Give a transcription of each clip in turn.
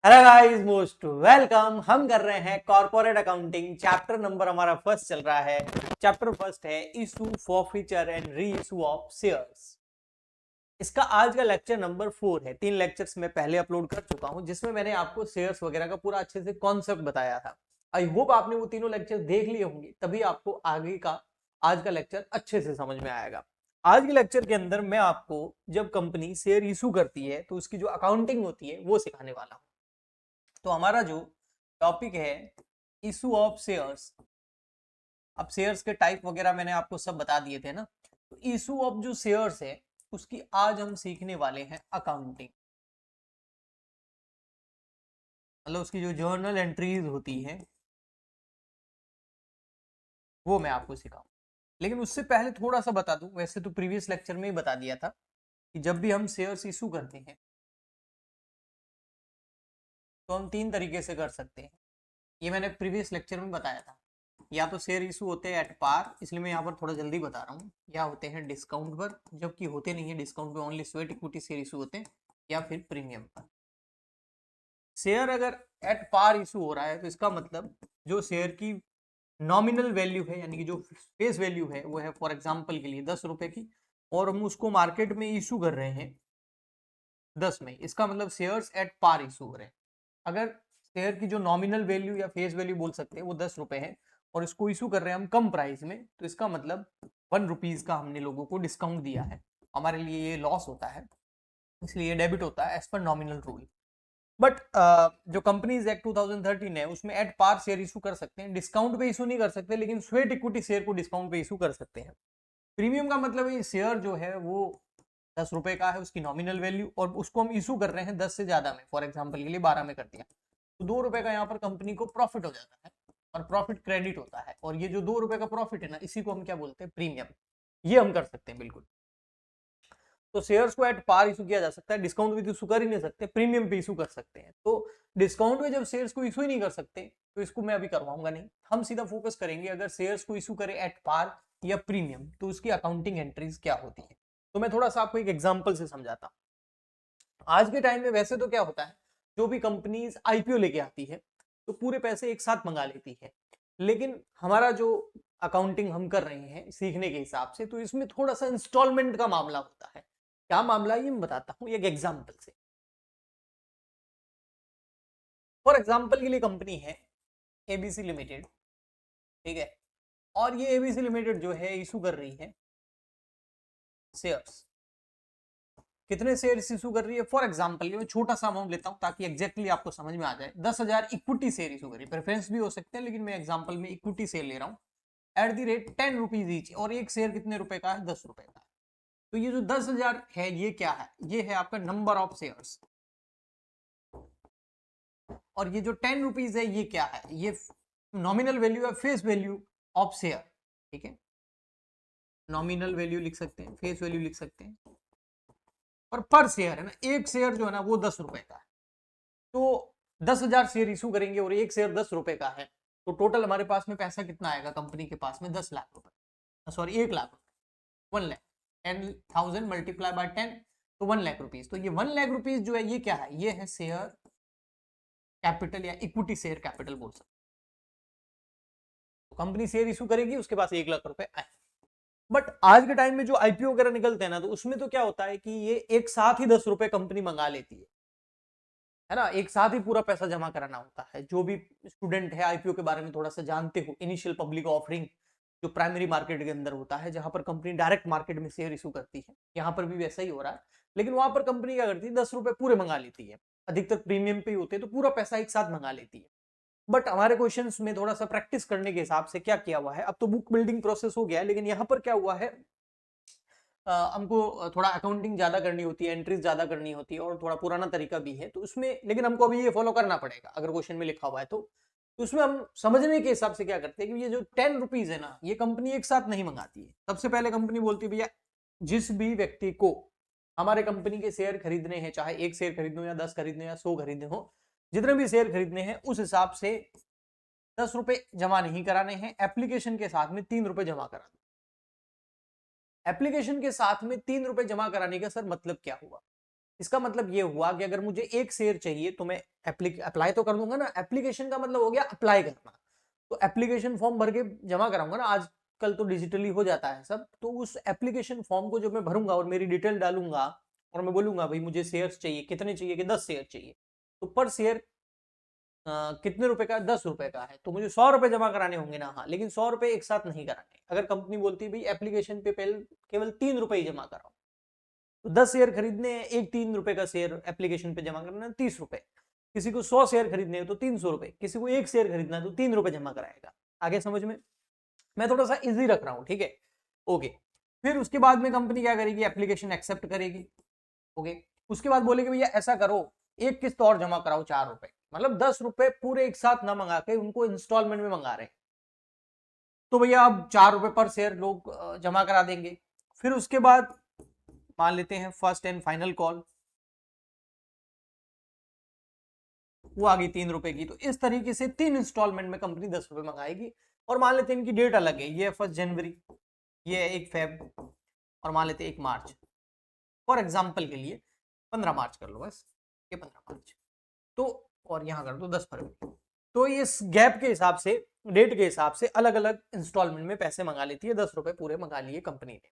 Hello guys, most welcome. हम कर रहे हैं कॉर्पोरेट अकाउंटिंग चैप्टर नंबर, हमारा फर्स्ट चल रहा है। चैप्टर फर्स्ट है issue, forfeiture and re issue of shares. इसका आज का लेक्चर नंबर 4 है। 3 लेक्चर्स मैं पहले अपलोड कर चुका हूं जिसमें मैंने आपको शेयर्स वगैरह का पूरा अच्छे से कॉन्सेप्ट बताया था। आई होप आपने वो तीनों लेक्चर देख लिए होंगे, तभी आपको आगे का आज का लेक्चर अच्छे से समझ में आएगा। आज के लेक्चर के अंदर मैं आपको जब कंपनी शेयर इशू करती है तो उसकी जो अकाउंटिंग होती है वो सिखाने वाला हूं। तो हमारा जो टॉपिक है इशू ऑफ शेयर्स। अब शेयर्स के टाइप वगैरह मैंने आपको सब बता दिए थे ना। तो इशू ऑफ जो शेयर्स है उसकी आज हम सीखने वाले हैं अकाउंटिंग। मतलब उसकी जो जर्नल एंट्रीज होती है वो मैं आपको सिखाऊं। लेकिन उससे पहले थोड़ा सा बता दूं, वैसे तो प्रीवियस लेक्चर में ही बता दिया था कि जब भी हम शेयर्स इशू करते हैं तो हम 3 तरीके से कर सकते हैं। ये मैंने प्रीवियस लेक्चर में बताया था। या तो शेयर इशू होते हैं एट पार, इसलिए मैं यहाँ पर थोड़ा जल्दी बता रहा हूँ, या होते हैं डिस्काउंट पर, जबकि होते नहीं है डिस्काउंट पे, only sweat equity share issue होते हैं, या फिर प्रीमियम पर। शेयर अगर एट पार इशू हो रहा है तो इसका मतलब जो शेयर की नॉमिनल वैल्यू है, यानी कि जो फेस वैल्यू है वो है फॉर एग्जांपल के लिए 10 रुपए की, और हम उसको मार्केट में इशू कर रहे हैं 10 में, इसका मतलब शेयर्स एट पार इशू हो रहे हैं। अगर शेयर की जो नॉमिनल वैल्यू या फेस वैल्यू बोल सकते हैं वो 10 रुपए है और इसको इशू कर रहे हैं हम कम प्राइस में, तो इसका मतलब 1 रुपीज का हमने लोगों को डिस्काउंट दिया है। हमारे लिए ये लॉस होता है, इसलिए ये डेबिट होता है as per nominal rule. But जो कंपनीज एक्ट 2013 है उसमें एट पार शेयर इशू कर सकते हैं, डिस्काउंट पे इशू नहीं कर सकते, लेकिन स्वेट इक्विटी शेयर को डिस्काउंट पे इशू कर सकते हैं। प्रीमियम का मतलब ये शेयर जो है वो 10 रुपए का है, उसकी नॉमिनल वैल्यू, और उसको हम इशू कर रहे हैं 10 से ज्यादा में, फॉर एग्जाम्पल के लिए 12 में कर दिया, तो 2 रुपए का यहाँ पर कंपनी को प्रॉफिट हो जाता है और प्रॉफिट क्रेडिट होता है। और ये जो 2 रुपए का प्रॉफिट है ना, इसी को हम क्या बोलते हैं, प्रीमियम। ये हम कर सकते हैं बिल्कुल। तो शेयर्स को एट पार इशू किया जा सकता है, डिस्काउंट भी इशू कर ही नहीं सकते, प्रीमियम पे इशू कर सकते हैं। तो डिस्काउंट में जब शेयर्स को इशू ही नहीं कर सकते तो इसको मैं अभी करवाऊंगा नहीं। हम सीधा फोकस करेंगे अगर शेयर्स को इशू करे एट पार या प्रीमियम तो उसकी अकाउंटिंग एंट्रीज क्या होती है। तो मैं थोड़ा सा आपको एक एग्जांपल से समझाता हूँ। आज के टाइम में वैसे तो क्या होता है, जो भी कंपनीज आईपीओ लेके आती है तो पूरे पैसे एक साथ मंगा लेती है। लेकिन हमारा जो अकाउंटिंग हम कर रहे हैं सीखने के हिसाब से, तो इसमें थोड़ा सा इंस्टॉलमेंट का मामला होता है। क्या मामला है ये मैं बताता हूं एक एग्जांपल से। फॉर एग्जांपल के लिए कंपनी है एबीसी लिमिटेड, ठीक है, और ये एबीसी लिमिटेड जो है इशू कर रही है शेयर्स। कितने शेयर इशू कर रही है, फॉर एग्जांपल मैं छोटा सा अमाउंट लेता हूं ताकि एग्जैक्टली आपको समझ में आ जाए। 10,000 इक्विटी शेयर इशू करी, प्रेफरेंस भी हो सकते हैं, लेकिन मैं एग्जांपल में इक्विटी शेयर ले रहा हूं at the rate 10 rupees each, और एक शेयर कितने रुपए का है, 10 रुपए का है। तो ये जो 10,000 है ये क्या है, ये है आपका नंबर ऑफ शेयर्स। और ये जो 10 रुपीज है ये क्या है, ये नॉमिनल वैल्यू है, फेस वैल्यू ऑफ शेयर, ठीक है। नॉमिनल वैल्यू लिख सकते हैं, फेस वैल्यू लिख सकते हैं, और पर शेयर है ना, एक शेयर जो है ना वो 10 रुपए का है। तो 10,000 शेयर इशू करेंगे और एक शेयर 10 रुपए का है, तो टोटल हमारे पास में पैसा कितना आएगा कंपनी के पास में, 10 लाख रुपए, सॉरी 1 लाख रुपए, 1 लाख। 10,000 मल्टीप्लाई बाय 10, तो 1 लाख रुपीज। तो ये 1 लाख रुपीज जो है ये क्या है, ये है शेयर कैपिटल या इक्विटी शेयर कैपिटल बोल सकते। तो कंपनी शेयर इशू करेगी, उसके पास 1 लाख रुपए आए। बट आज के टाइम में जो आईपीओ वगैरह निकलते हैं ना, तो उसमें तो क्या होता है कि ये एक साथ ही 10 रुपए कंपनी मंगा लेती है ना, एक साथ ही पूरा पैसा जमा कराना होता है। जो भी स्टूडेंट है आईपीओ के बारे में थोड़ा सा जानते हो, इनिशियल पब्लिक ऑफरिंग जो प्राइमरी मार्केट के अंदर होता है, जहां पर कंपनी डायरेक्ट मार्केट में शेयर इशू करती है, यहाँ पर भी वैसा ही हो रहा है। लेकिन वहां पर कंपनी क्या करती है, 10 रुपए पूरे मंगा लेती है, अधिकतर प्रीमियम पे ही होते हैं, तो पूरा पैसा एक साथ मंगा लेती है। बट हमारे क्वेश्चंस में थोड़ा सा प्रैक्टिस करने के हिसाब से क्या किया हुआ है, अब तो बुक बिल्डिंग प्रोसेस हो गया है, लेकिन यहाँ पर क्या हुआ है, हमको थोड़ा अकाउंटिंग ज्यादा करनी होती है, एंट्रीज ज्यादा करनी होती है, और थोड़ा पुराना तरीका भी है तो उसमें, लेकिन हमको अभी ये फॉलो करना पड़ेगा अगर क्वेश्चन में लिखा हुआ है तो उसमें हम समझने के हिसाब से क्या करते हैं कि ये जो 10 रुपीज है ना, ये कंपनी एक साथ नहीं मंगाती है। सबसे पहले कंपनी बोलती है भैया जिस भी व्यक्ति को हमारे कंपनी के शेयर खरीदने हैं, चाहे एक शेयर खरीदने हो या 10 खरीदने या 100 खरीदने हो, जितने भी शेयर खरीदने हैं उस हिसाब से 10 रुपए जमा नहीं कराने हैं, एप्लीकेशन के साथ में 3 रुपए जमा कराने। एप्लीकेशन के साथ में 3 रुपए जमा कराने का सर मतलब क्या हुआ, इसका मतलब ये हुआ कि अगर मुझे एक शेयर चाहिए तो मैं अप्लाई तो कर दूंगा ना, एप्लीकेशन का मतलब हो गया अप्लाई करना, तो एप्लीकेशन फॉर्म भर के जमा कराऊंगा ना, आजकल तो डिजिटली हो जाता है सब, तो उस एप्लीकेशन फॉर्म को जब मैं भरूंगा और मेरी डिटेल डालूंगा और मैं बोलूंगा भाई मुझे शेयर्स चाहिए, कितने चाहिए कि 10 शेयर चाहिए, तो पर शेयर कितने रुपए का, 10 रुपए का है, तो मुझे 100 रुपए जमा कराने होंगे ना, हाँ, लेकिन 100 रुपए एक साथ नहीं कराने। अगर कंपनी बोलती है भाई एप्लीकेशन पे पहले केवल 3 रुपए ही जमा कराओ, तो 10 शेयर खरीदने हैं, एक 3 रुपए का शेयर एप्लीकेशन पे जमा करना है 30 रुपए, किसी को 100 शेयर खरीदने हैं तो 300 रुपए, किसी को एक शेयर खरीदना है तो 3 रुपए जमा कराएगा। आगे समझ में, मैं थोड़ा सा इजी रख रहा हूँ, ठीक है, ओके। फिर उसके बाद में कंपनी क्या करेगी, एप्लीकेशन एक्सेप्ट करेगी, ओके। उसके बाद बोलेगी भैया ऐसा करो, एक किस्त और जमा कराओ 4 रुपए, मतलब 10 रुपए पूरे एक साथ ना मंगा के उनको इंस्टॉलमेंट में मंगा रहे हैं, तो भैया अब 4 रुपए पर शेयर लोग जमा करा देंगे। फिर उसके बाद मान लेते हैं फर्स्ट एंड फाइनल कॉल, वो आ गई 3 रुपए की, तो इस तरीके से 3 इंस्टॉलमेंट में कंपनी 10 रुपए मंगाएगी। और मान लेते हैं इनकी डेट अलग है, ये 1 जनवरी, ये 1 फेब, और मान लेते हैं 1 मार्च, फॉर एग्जाम्पल के लिए 15 मार्च कर लो बस, ये 15 मार्च, तो और यहां कर दो 10 फरवरी, तो इस गैप के हिसाब से, डेट के हिसाब से अलग अलग इंस्टॉलमेंट में पैसे मंगा लेती है, 10 रुपए पूरे मंगा लिए कंपनी ने।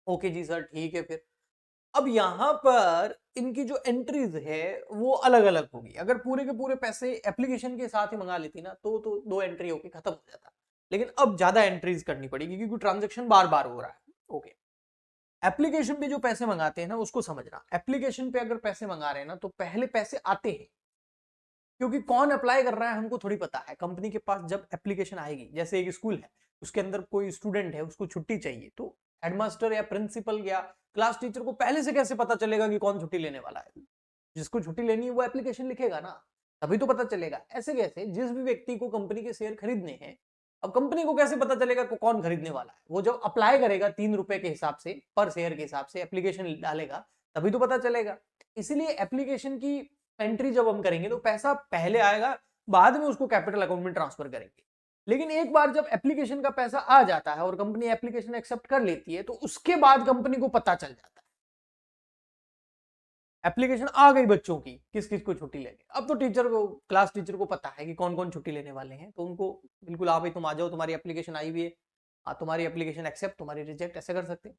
ओके जी सर, ठीक है। फिर अब यहां पर इनकी जो एंट्रीज है वो अलग अलग होगी, अगर पूरे के पूरे पैसे एप्लीकेशन के साथ ही मंगा लेती ना तो 2 एंट्री होके खत्म हो जाता, लेकिन अब ज्यादा एंट्रीज करनी पड़ेगी क्योंकि ट्रांजेक्शन बार बार हो रहा है, ओके। एप्लीकेशन पे जो पैसे मंगाते हैं ना उसको समझना, एप्लीकेशन पे अगर पैसे मंगा रहे हैं ना तो पहले पैसे आते हैं, क्योंकि कौन अप्लाई कर रहा है हमको थोड़ी पता है। कंपनी के पास जब एप्लीकेशन आएगी, जैसे एक स्कूल है उसके अंदर कोई स्टूडेंट है उसको छुट्टी चाहिए, तो हेडमास्टर या प्रिंसिपल या क्लास टीचर को पहले से कैसे पता चलेगा कि कौन छुट्टी लेने वाला है? जिसको छुट्टी लेनी है वो एप्लीकेशन लिखेगा ना, तभी तो पता चलेगा। ऐसे कैसे जिस भी व्यक्ति को कंपनी के शेयर खरीदने हैं, अब कंपनी को कैसे पता चलेगा कि कौन खरीदने वाला है? वो जब अप्लाई करेगा 3 रुपए के हिसाब से पर शेयर के हिसाब से एप्लीकेशन डालेगा, तभी तो पता चलेगा। इसीलिए एप्लीकेशन की एंट्री जब हम करेंगे तो पैसा पहले आएगा, बाद में उसको कैपिटल अकाउंट में ट्रांसफर करेंगे। लेकिन एक बार जब एप्लीकेशन का पैसा आ जाता है और कंपनी एप्लीकेशन एक्सेप्ट कर लेती है, तो उसके बाद कंपनी को पता चल जाता है एप्लीकेशन आ गई बच्चों की, किस किस को छुट्टी लेनी। अब तो टीचर को, क्लास टीचर को पता है कि कौन कौन छुट्टी लेने वाले हैं, तो उनको बिल्कुल हाँ भाई तुम आ जाओ, तुम्हारी एप्लीकेशन आई हुई है, हाँ तुम्हारी एप्लीकेशन एक्सेप्ट, तुम्हारी रिजेक्ट, ऐसे कर सकते हैं।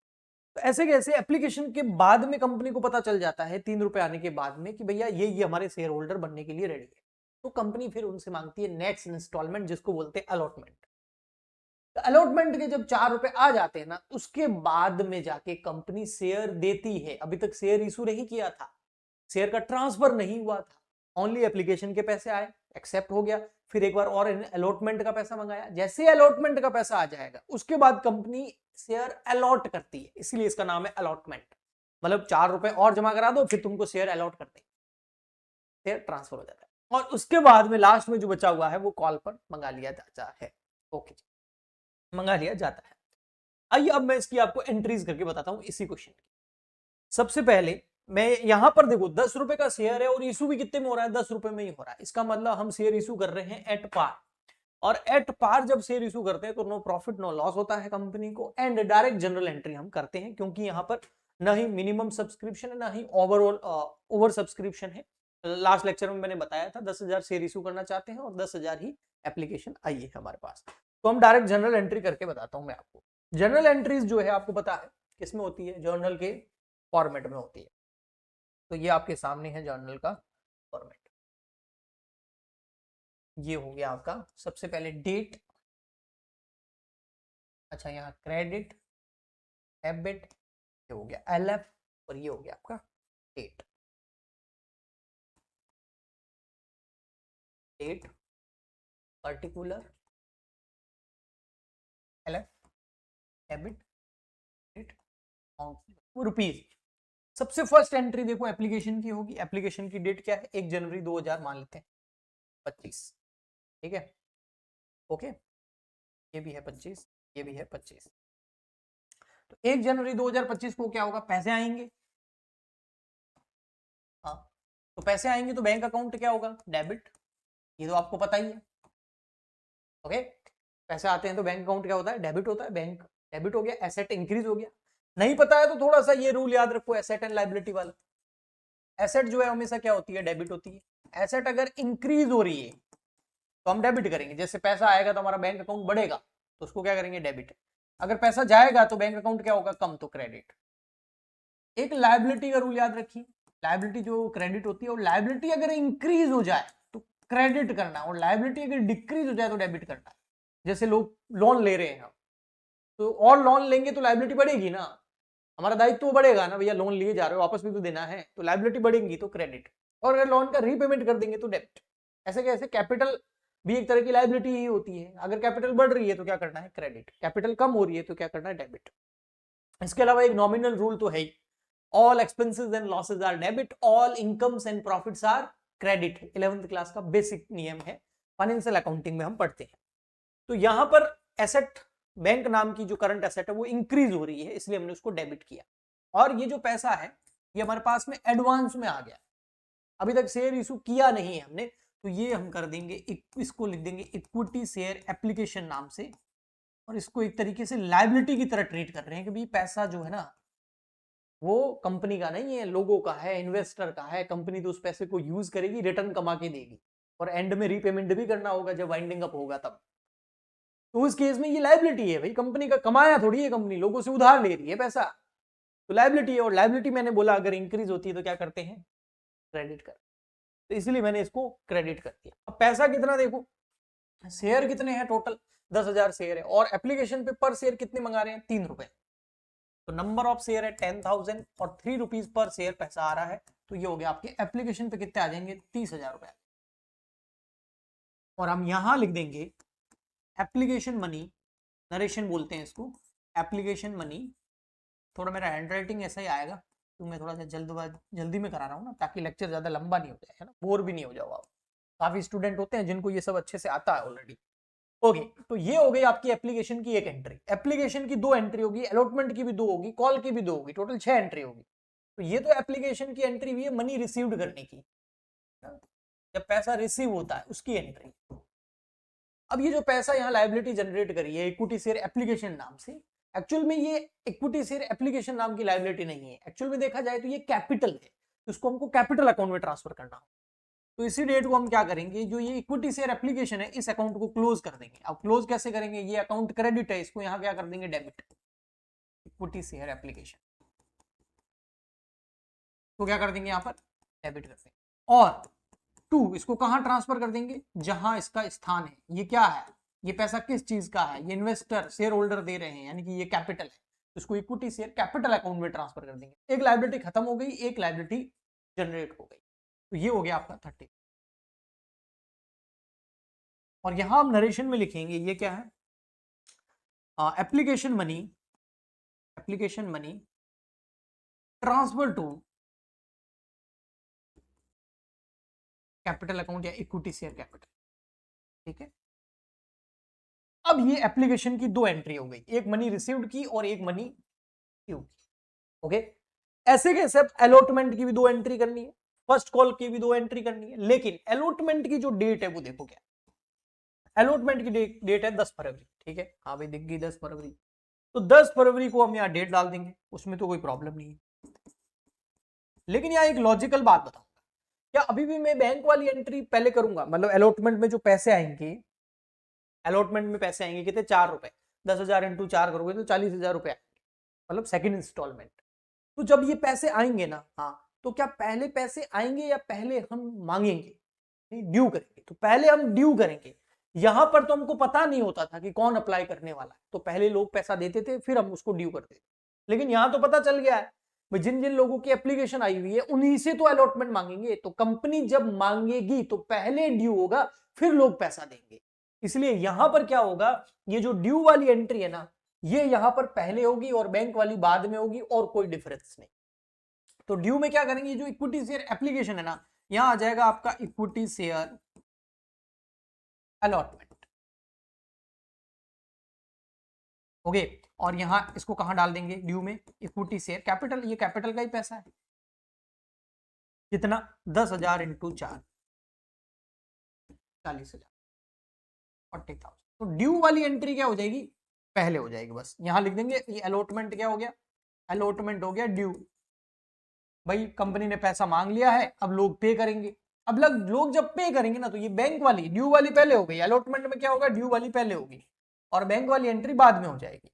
तो ऐसे कैसे एप्लीकेशन के बाद में कंपनी को पता चल जाता है 3 रुपए आने के बाद में कि भैया ये हमारे शेयर होल्डर बनने के लिए रेडी है, तो कंपनी फिर उनसे मांगती है नेक्स्ट इंस्टॉलमेंट, जिसको बोलते हैं अलॉटमेंट। तो अलॉटमेंट के जब 4 रुपए आ जाते हैं ना, उसके बाद में जाके कंपनी शेयर देती है। अभी तक शेयर इशू नहीं किया था, शेयर का ट्रांसफर नहीं हुआ था, ओनली एप्लीकेशन के पैसे आए, एक्सेप्ट हो गया, फिर एक बार और अलॉटमेंट का पैसा मंगाया। जैसे अलॉटमेंट का पैसा आ जाएगा उसके बाद कंपनी शेयर अलॉट करती है, इसलिए इसका नाम है अलॉटमेंट। मतलब 4 रुपए और जमा करा दो, फिर तुमको शेयर अलॉट कर देंगे, शेयर ट्रांसफर हो जाता है, और उसके बाद में लास्ट में जो बचा हुआ है वो कॉल पर मंगा लिया जाता है। ओके, मंगा लिया जाता है। आइए अब मैं इसकी आपको एंट्रीज करके बताता हूं इसी क्वेश्चन की। सबसे पहले मैं यहां पर देखो 10 रुपए का शेयर है और इशू भी कितने में हो रहा है, 10 रुपए में ही हो रहा है। इसका मतलब हम शेयर इशू कर रहे हैं एट पार, और एट पार जब शेयर इशू करते हैं तो नो प्रॉफिट नो लॉस होता है कंपनी को, एंड डायरेक्ट जनरल एंट्री हम करते हैं, क्योंकि यहां पर ना ही मिनिमम सब्सक्रिप्शन है ना ही ओवरऑल ओवर सब्सक्रिप्शन है। लास्ट लेक्चर में मैंने बताया था 10,000 शेयर इशू करना चाहते हैं और 10,000 ही एप्लीकेशन आई है हमारे पास, तो हम डायरेक्ट जनरल एंट्री करके बताता हूं मैं आपको। जनरल एंट्रीज जो है आपको पता है किसमें होती है, जर्नल के फॉर्मेट में होती है। तो ये आपके सामने है जर्नल का फॉर्मेट। ये हो गया आपका सबसे पहले डेट, अच्छा यहाँ क्रेडिट, डेबिट, ये हो गया एलएफ, और ये हो गया आपका date. Date, particular, LF, debit, date, rupees. सबसे फर्स्ट एंट्री देखो एप्लीकेशन की होगी, एप्लीकेशन की डेट क्या है, 1 जनवरी 2000 मान लेते हैं 25, ठीक है, ओके। ये भी है 25, ये भी है 25, तो 1 जनवरी 2025 को क्या होगा, पैसे आएंगे, हाँ, तो पैसे आएंगे तो बैंक अकाउंट क्या होगा, डेबिट, ये तो आपको पता ही है, ओके। पैसे आते हैं तो बैंक अकाउंट क्या होता है, डेबिट होता है, बैंक डेबिट हो गया, एसेट इंक्रीज हो गया। नहीं पता है तो थोड़ा सा ये रूल याद रखो एसेट एंड लायबिलिटी वाला, एसेट जो है हमेशा क्या होती है, डेबिट होती है। एसेट अगर इंक्रीज हो रही है तो हम डेबिट करेंगे, जैसे पैसा आएगा तो हमारा बैंक अकाउंट बढ़ेगा तो उसको क्या करेंगे, डेबिट। अगर पैसा जाएगा तो बैंक अकाउंट क्या होगा, कम, तो क्रेडिट। एक लायबिलिटी का रूल याद रखिए, लायबिलिटी जो क्रेडिट होती है, और लायबिलिटी अगर इंक्रीज हो जाए तो क्रेडिट करना, और लायबिलिटी अगर डिक्रीज हो जाए तो डेबिट करना। जैसे लोग लोन ले रहे हैं हम, तो और लोन लेंगे तो लायबिलिटी बढ़ेगी ना, हमारा दायित्व तो बढ़ेगा ना, भैया लोन लिए जा रहे हो वापस भी तो देना है, तो लायबिलिटी बढ़ेगी तो क्रेडिट, और अगर लोन का रीपेमेंट कर देंगे तो डेबिट। ऐसे कैसे, कैपिटल भी एक तरह की लायबिलिटी ही होती है, अगर कैपिटल बढ़ रही है तो क्या करना है, क्रेडिट, कैपिटल कम हो रही है तो क्या करना है, डेबिट। इसके अलावा एक नॉमिनल रूल तो है ही, all expenses and losses are debit, all incomes and profits are credit. 11th class का बेसिक नियम है, फाइनेंशियल अकाउंटिंग में हम पढ़ते हैं। तो यहां पर एसेट, बैंक नाम की जो करंट एसेट है वो इंक्रीज हो रही है, इसलिए हमने उसको डेबिट किया। और ये जो पैसा है ये हमारे पास में एडवांस में आ गया, अभी तक शेयर इशू किया नहीं है हमने, तो ये हम कर देंगे, इसको लिख देंगे इक्विटी शेयर एप्लीकेशन नाम से, और इसको एक तरीके से लायबिलिटी की तरह ट्रीट कर रहे हैं कि भाई पैसा जो है ना वो कंपनी का नहीं है, लोगों का है, इन्वेस्टर का है, कंपनी तो उस पैसे को यूज करेगी, रिटर्न कमा के देगी, और एंड में रीपेमेंट भी करना होगा जब वाइंडिंग अप होगा तब। तो उस केस में ये लायबिलिटी है भाई, कंपनी का कमाया थोड़ी है, कंपनी लोगों से उधार ले रही है पैसा, तो लायबिलिटी है। और लायबिलिटी मैंने बोला अगर इंक्रीज होती है तो क्या करते हैं, क्रेडिट कर, तो इसलिए मैंने इसको क्रेडिट कर दिया। अब पैसा कितना देखो, शेयर कितने हैं टोटल, 10,000 शेयर है, और एप्लीकेशन पे पर शेयर कितने मंगा रहे हैं, 3 रुपए, तो नंबर ऑफ शेयर है 10,000 और 3 रुपीज पर शेयर पैसा आ रहा है, तो ये हो गया आपके एप्लीकेशन पे कितने आ जाएंगे, 30,000 रुपए। और हम यहां लिख देंगे एप्लीकेशन मनी, नरेशन बोलते हैं इसको, एप्लीकेशन मनी। थोड़ा मेरा हैंड राइटिंग ऐसा ही आएगा तो मैं थोड़ा सा जल्दी में करा रहा हूँ ना, ताकि लेक्चर ज्यादा लंबा नहीं हो जाए, है ना, बोर भी नहीं हो जाओ आप। काफी स्टूडेंट होते हैं जिनको ये सब अच्छे से आता है ऑलरेडी। ओके, तो ये हो गई आपकी एप्लीकेशन की एक एंट्री। एप्लीकेशन की 2 एंट्री होगी, अलॉटमेंट की भी 2 होगी, कॉल की भी 2 होगी, टोटल 6 एंट्री होगी। तो ये तो एप्लीकेशन की एंट्री हुई है मनी रिसीव्ड करने की, जब पैसा रिसीव होता है उसकी एंट्री। अब ये जो पैसा यहाँ लायबिलिटी जनरेट करी है इक्विटी शेयर एप्लीकेशन नाम से, एक्चुअल में ये इक्विटी शेयर एप्लीकेशन नाम की लायबिलिटी नहीं है, एक्चुअल में देखा जाए तो ये कैपिटल है, तो इसको हमको कैपिटल अकाउंट में ट्रांसफर करना हो। तो इसी डेट को हम क्या करेंगे, जो ये इक्विटी शेयर एप्लीकेशन है इस अकाउंट को क्लोज कर देंगे। अब क्लोज कैसे करेंगे, ये अकाउंट क्रेडिट है, इसको यहाँ क्या कर देंगे, डेबिट, इक्विटी शेयर एप्लीकेशन तो क्या कर देंगे, यहाँ पर डेबिट कर देंगे। और 2 इसको कहां ट्रांसफर कर देंगे, जहां इसका स्थान है। ये क्या है, ये पैसा किस चीज का है, ये इन्वेस्टर शेयर होल्डर दे रहे हैं, यानी कि ये कैपिटल है, इसको इक्विटी शेयर कैपिटल अकाउंट में ट्रांसफर कर देंगे। एक लायबिलिटी खत्म हो गई, एक लायबिलिटी जनरेट हो गई, तो ये हो गया आपका 30। और यहां हम नरेशन में लिखेंगे ये क्या है, application money, application money transfer to capital account या इक्विटी शेयर कैपिटल। ठीक है, अब ये एप्लीकेशन की 2 एंट्री हो गई, एक मनी रिसीव्ड की और एक मनी ड्यू की। ओके, ऐसे कैसे, अब अलॉटमेंट की भी 2 एंट्री करनी है, फर्स्ट कॉल की भी 2 एंट्री करनी है, लेकिन अलॉटमेंट की जो डेट है वो देखो क्या, अलॉटमेंट की डेट है 10 फरवरी। ठीक है, हाँ भाई दिख गई 10 फरवरी, तो 10 फरवरी को हम यहाँ डेट डाल देंगे, उसमें तो कोई प्रॉब्लम नहीं है। लेकिन यहाँ एक लॉजिकल बात बताऊंगा, क्या अभी भी मैं बैंक वाली एंट्री पहले करूंगा, मतलब अलॉटमेंट में जो पैसे आएंगे, अलॉटमेंट में पैसे आएंगे कितने, 4 रुपए, 10,000 इंटू 4 करोगे तो 40,000 रुपए, मतलब सेकंड इंस्टॉलमेंट। तो जब ये पैसे आएंगे ना, हाँ, तो क्या पहले पैसे आएंगे या पहले हम मांगेंगे, नहीं, ड्यू करेंगे, तो पहले हम ड्यू करेंगे। यहां पर तो हमको पता नहीं होता था कि कौन अप्लाई करने वाला है, तो पहले लोग पैसा देते थे फिर हम उसको ड्यू करते थे। लेकिन यहां तो पता चल गया है, जिन जिन लोगों की एप्लीकेशन आई हुई है उन्हीं से तो अलॉटमेंट मांगेंगे, तो कंपनी जब मांगेगी तो पहले ड्यू होगा फिर लोग पैसा देंगे। इसलिए यहां पर क्या होगा, ये जो ड्यू वाली एंट्री है ना, ये यहां पर पहले होगी और बैंक वाली बाद में होगी, और कोई डिफरेंस नहीं। तो ड्यू में क्या करेंगे, जो इक्विटी शेयर एप्लीकेशन है ना, यहां आ जाएगा आपका इक्विटी शेयर अलॉटमेंट। ओके, और यहां इसको कहां डाल देंगे, ड्यू में इक्विटी शेयर कैपिटल, ये कैपिटल का ही पैसा है, कितना, 10,000 इंटू 4, 40,000, 40,000। तो ड्यू वाली एंट्री क्या हो जाएगी, पहले हो जाएगी, बस यहां लिख देंगे। ये अलॉटमेंट क्या हो गया, अलॉटमेंट हो गया ड्यू, भाई कंपनी ने पैसा मांग लिया है, अब लोग पे करेंगे। अब लोग जब पे करेंगे ना, तो ये बैंक वाली ड्यू वाली पहले हो गई, अलॉटमेंट में क्या होगा, ड्यू वाली पहले होगी और बैंक वाली एंट्री बाद में हो जाएगी।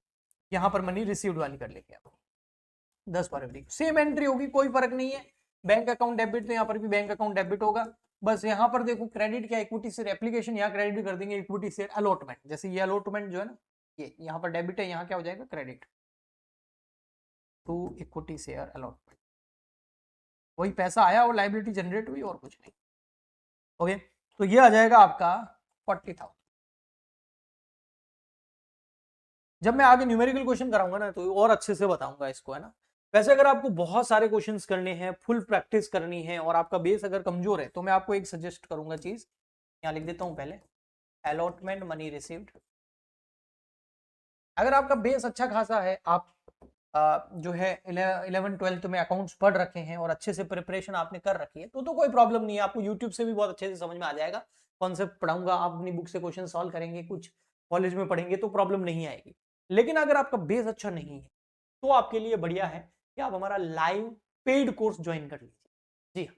यहाँ पर मनी रिसीव्ड वाली कर लेंगे आप 10 फरवरी, सेम एंट्री होगी, कोई फर्क नहीं है। बैंक अकाउंट डेबिट तो यहाँ पर भी बैंक अकाउंट डेबिट होगा। बस यहाँ पर देखो क्रेडिट क्या, इक्विटी शेयर एप्लीकेशन, यहाँ क्रेडिट कर देंगे इक्विटी शेयर अलॉटमेंट। जैसे ये अलॉटमेंट जो है ना, ये यहाँ पर डेबिट है, यहाँ क्या हो जाएगा credit to equity share allotment. वही पैसा आया और लाइबिलिटी जनरेट हुई और कुछ नहीं। ओके, तो ये आ जाएगा आपका 40,000। जब मैं आगे न्यूमेरिकल क्वेश्चन कराऊंगा ना, तो और अच्छे से बताऊंगा इसको, है ना। वैसे अगर आपको बहुत सारे क्वेश्चंस करने हैं, फुल प्रैक्टिस करनी है और आपका बेस अगर कमजोर है, तो मैं आपको एक सजेस्ट करूंगा चीज, यहाँ लिख देता हूं पहले, अलॉटमेंट मनी रिसीव्ड। अगर आपका बेस अच्छा खासा है, आप जो है 11th-12th में अकाउंट्स पढ़ रखे हैं और अच्छे से प्रिपरेशन आपने कर रखी है, तो कोई प्रॉब्लम नहीं है, आपको यूट्यूब से भी बहुत अच्छे से समझ में आ जाएगा। कॉन्सेप्ट पढ़ाऊंगा, आप अपनी बुक से क्वेश्चन सॉल्व करेंगे, कुछ कॉलेज में पढ़ेंगे तो प्रॉब्लम नहीं आएगी। लेकिन अगर आपका बेस अच्छा नहीं है, तो आपके लिए बढ़िया है कि आप हमारा लाइव पेड कोर्स ज्वाइन कर लीजिए। जी हाँ,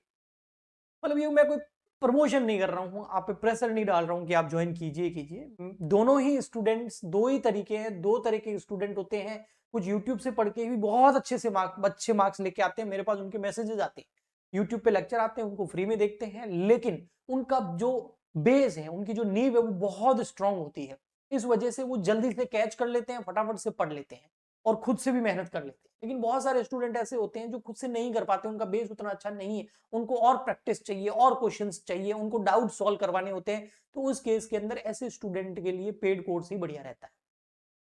मतलब ये मैं कोई प्रमोशन नहीं कर रहा हूँ, आप पे प्रेशर नहीं डाल रहा हूँ कि आप ज्वाइन कीजिए कीजिए। दोनों ही स्टूडेंट्स, दो ही तरीके हैं, दो तरह के स्टूडेंट होते हैं। कुछ यूट्यूब से पढ़ के भी बहुत अच्छे मार्क्स लेके आते हैं, मेरे पास उनके मैसेजेस आते हैं, यूट्यूब पे लेक्चर आते हैं, उनको फ्री में देखते हैं, लेकिन उनका जो बेस है, उनकी जो नींव है, वो बहुत स्ट्रांग होती है। इस वजह से वो जल्दी से कैच कर लेते हैं, फटाफट से पढ़ लेते हैं और खुद से भी मेहनत कर लेते हैं। लेकिन बहुत सारे स्टूडेंट ऐसे होते हैं जो खुद से नहीं कर पाते, उनका बेस उतना अच्छा नहीं है, उनको और प्रैक्टिस चाहिए, और क्वेश्चंस चाहिए, उनको डाउट सॉल्व करवाने होते हैं। तो उस केस के अंदर ऐसे स्टूडेंट के लिए पेड कोर्स ही बढ़िया रहता है।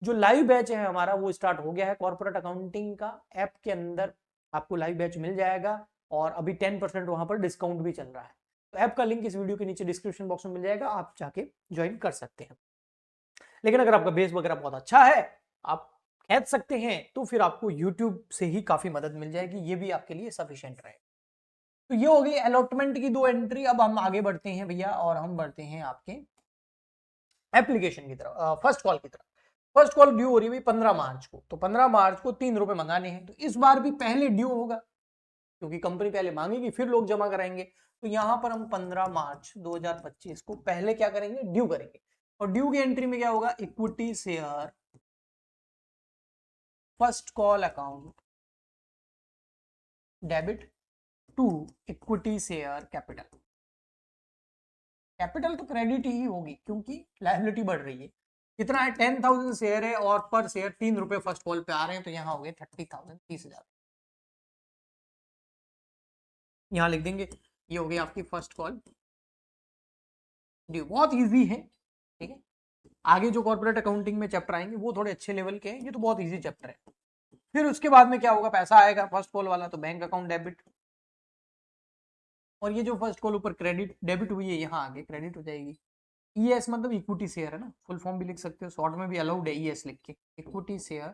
जो लाइव बैच है हमारा, वो स्टार्ट हो गया है कॉर्पोरेट अकाउंटिंग का। ऐप के अंदर आपको लाइव बैच मिल जाएगा और अभी 10% वहां पर डिस्काउंट भी चल रहा है। तो ऐप का लिंक इस वीडियो के नीचे डिस्क्रिप्शन बॉक्स में मिल जाएगा, आप जाके ज्वाइन कर सकते हैं। लेकिन अगर आपका बेस वगैरह बहुत अच्छा है, आप खींच सकते हैं, तो फिर आपको YouTube से ही काफी मदद मिल जाएगी, ये भी आपके लिए सफिशिएंट रहेगा। तो ये हो गई अलॉटमेंट की 2 एंट्री। अब हम आगे बढ़ते हैं भैया, और हम बढ़ते हैं आपके एप्लीकेशन की तरफ, फर्स्ट कॉल की तरफ। फर्स्ट कॉल ड्यू हो रही है 15 मार्च को, तो 15 मार्च को 3 रुपए मंगाने हैं, तो इस बार भी पहले ड्यू होगा, क्योंकि कंपनी पहले मांगेगी फिर लोग जमा कराएंगे। तो यहां पर हम 15 मार्च 2025 को पहले क्या करेंगे, ड्यू करेंगे। और ड्यू की एंट्री में क्या होगा, equity share first call account debit to equity share capital. Capital तो क्रेडिट ही होगी, क्योंकि लायबिलिटी बढ़ रही है। कितना है, 10,000 शेयर है और पर शेयर 3 रुपए फर्स्ट कॉल पे आ रहे हैं, तो यहाँ हो गए 30,000, 30,000। यहाँ लिख देंगे, ये हो गई आपकी फर्स्ट कॉल ड्यू। बहुत इजी है, ठीक है। आगे जो कॉर्पोरेट अकाउंटिंग में चैप्टर आएंगे वो थोड़े अच्छे लेवल के हैं, ये तो बहुत इजी चैप्टर है। फिर उसके बाद में क्या होगा, पैसा आएगा फर्स्ट कॉल वाला, तो बैंक अकाउंट डेबिट, और ये जो फर्स्ट कॉल ऊपर क्रेडिट डेबिट हुई है, यहाँ आगे क्रेडिट हो जाएगी। ईएस मतलब इक्विटी शेयर है ना, फुल फॉर्म भी लिख सकते हो, शॉर्ट में भी अलाउड है ईएस लिख के, equity share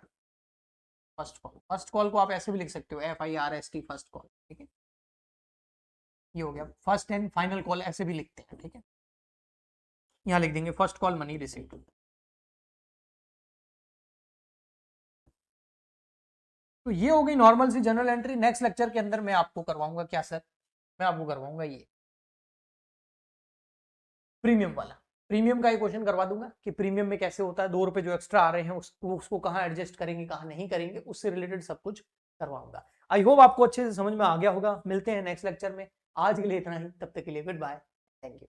first call. First call को आप ऐसे भी लिख सकते हो, FIRST फर्स्ट कॉल, ठीक है। ये हो गया फर्स्ट एंड फाइनल कॉल, ऐसे भी लिखते हैं, ठीक है। यहाँ लिख देंगे फर्स्ट कॉल मनी रिसीव्ड। तो ये हो गई नॉर्मल सी जनरल एंट्री। नेक्स्ट लेक्चर के अंदर मैं आपको करवाऊंगा क्या सर, मैं आपको करवाऊंगा ये प्रीमियम वाला। प्रीमियम का एक क्वेश्चन करवा दूंगा कि प्रीमियम में कैसे होता है, 2 रुपए जो एक्स्ट्रा आ रहे हैं उसको कहाँ एडजस्ट करेंगे, कहाँ नहीं करेंगे, उससे रिलेटेड सब कुछ करवाऊंगा। आई होप आपको अच्छे से समझ में आ गया होगा। मिलते हैं नेक्स्ट लेक्चर में, आज के लिए इतना ही, तब तक के लिए गुड बाय, थैंक यू।